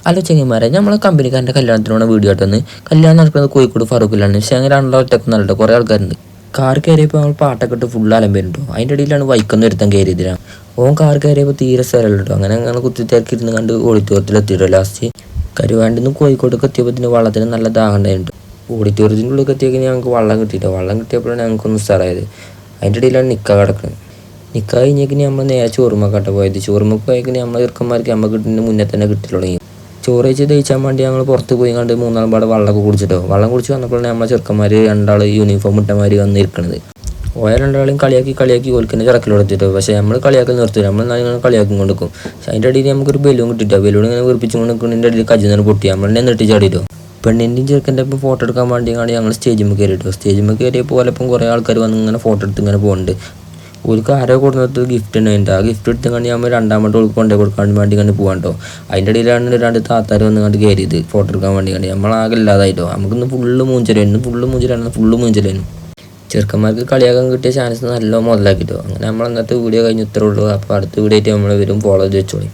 Hello ചെങ്ങന്മാരെ, നമ്മളെ കമ്പനിക്കാരൻ്റെ കല്യാണത്തിനുള്ള video ആയിട്ടൊന്ന് കല്യാണം നടക്കുന്നത് കോഴിക്കോട് ഫറൂഖിലാണ്. പക്ഷേ അങ്ങനെ രണ്ടോ ഒറ്റക്കൊന്നല്ലോ, കുറേ ആൾക്കാരുണ്ട്. കാർ കയറിയപ്പോൾ നമ്മൾ പാട്ടൊക്കെ ഇട്ട് ഫുൾ അലമ്പേരുണ്ടോ. അതിൻ്റെ ഇടയിലാണ് വൈക്കൊന്നും ഒരുത്തൻ കയറിയതിനാണ്. ഓൻ കാർ കയറിയപ്പോൾ തീരെ സ്ഥലമല്ലോ കേട്ടോ. അങ്ങനെ കുത്തിത്തിരക്കിരുന്ന് കണ്ട് ഓഡിറ്റോറിയത്തിലെത്തിയിട്ടോ. ലാസ്റ്റ് കരുവാണ്ടിന്ന് കോഴിക്കോട്ടൊക്കെ എത്തിയപ്പോൾ വള്ളത്തിന് നല്ല ദാഹം ഉണ്ടായിട്ടുണ്ട്. ഓഡിറ്റോറിയത്തിൻ്റെ ഉള്ളിൽ എത്തിയേക്ക് ഞങ്ങൾക്ക് വെള്ളം കിട്ടിയിട്ടോ. വെള്ളം കിട്ടിയപ്പോഴാണ് ഞങ്ങൾക്കൊന്ന് സ്ഥലമായത്. അതിൻ്റെ ഇടയിലാണ് നിൽക്കുക കിടക്കുന്നത്. നിൽക്കുക കഴിഞ്ഞേക്കിന് നമ്മൾ നേരെ ചോറുമക്കാട്ട പോയത്. ചോറുമക്ക് പോയേക്കിന് നമ്മളെ ചെറുക്കന്മാർക്ക് നമുക്ക് കിട്ടുന്നതിന് മുന്നേ തന്നെ കിട്ടില്ല തുടങ്ങി. ചോറ് വെച്ച് തയ്ച്ചാൻ വേണ്ടി ഞങ്ങൾ പുറത്ത് പോയി കണ്ട് മൂന്നാം പാട് വെള്ളമൊക്കെ കുടിച്ചിട്ടോ. വെള്ളം കുടിച്ച് വന്നപ്പോഴാണ് നമ്മളെ ചെറുക്കന്മാർ രണ്ടാൾ യൂണിഫോം ഇട്ടമാർ വന്നിരിക്കണത്. ഓയ രണ്ടാളെയും കളിയാക്കി ഓൽക്കിൻ്റെ ചിറക്കിലെടുത്തിട്ടോ. പക്ഷേ നമ്മൾ കളിയാക്കി നിർത്തില്ല, നമ്മൾ ഇങ്ങനെ കളിയാക്കി കൊടുക്കും. പക്ഷേ അതിൻ്റെ ഇടയിൽ നമുക്കൊരു ബലൂൺ കിട്ടിയിട്ടോ. ബലൂൺ ഇങ്ങനെ വീർപ്പിച്ചും കൊണ്ട് നിൽക്കുന്നതിൻ്റെ ഇടയിൽ കജിന്ന് പൊട്ടി നമ്മളെ നെട്ടിച്ചാടിയിട്ടോ. പെണ്ണിൻ്റെയും ചെറുക്കൻ്റെ ഒപ്പം ഫോട്ടോ എടുക്കാൻ വേണ്ടിയാണ് ഞങ്ങൾ സ്റ്റേജിൽ കയറിയിട്ടോ. സ്റ്റേജിൽ കയറിയപ്പോൾ പോലപ്പം കുറേ ആൾക്കാർ വന്ന് ഇങ്ങനെ ഫോട്ടോ എടുത്ത് ഇങ്ങനെ പോകുന്നുണ്ട്. ഓർക്ക് ആരോ കൊടുത്തിട്ട് ഗിഫ്റ്റ് ഉണ്ടായിട്ട് ആ ഗിഫ്റ്റ് എടുത്ത് കണ്ട് നമ്മൾ രണ്ടാമത്തെ ഓൾക്ക് കൊണ്ടു കൊടുക്കാൻ വേണ്ടി കണ്ട് പോകാണ്ടോ. അതിൻ്റെ ഇടയിലാണ് രണ്ട് താത്താർ വന്ന് കണ്ട് കയറിയത് ഫോട്ടോ എടുക്കാൻ വേണ്ടി കണ്ട് നമ്മളാകെ ഇല്ലാതായിട്ടോ. നമുക്കിന്ന് ഫുള്ള് മൂഞ്ചലായിരുന്നു. ചെറുക്കന്മാർക്ക് കളിയാക്കാൻ കിട്ടിയ ചാൻസ് നല്ല മുതലാക്കിട്ടോ. അങ്ങനെ നമ്മൾ അന്നത്തെ വീഡിയോ കഴിഞ്ഞ് ഇത്രേ ഉള്ളൂ. അപ്പോൾ അടുത്ത വീഡിയോ ആയിട്ട് നമ്മൾ വരും. ഫോളോ ചെയ്ത് വെച്ചോളി.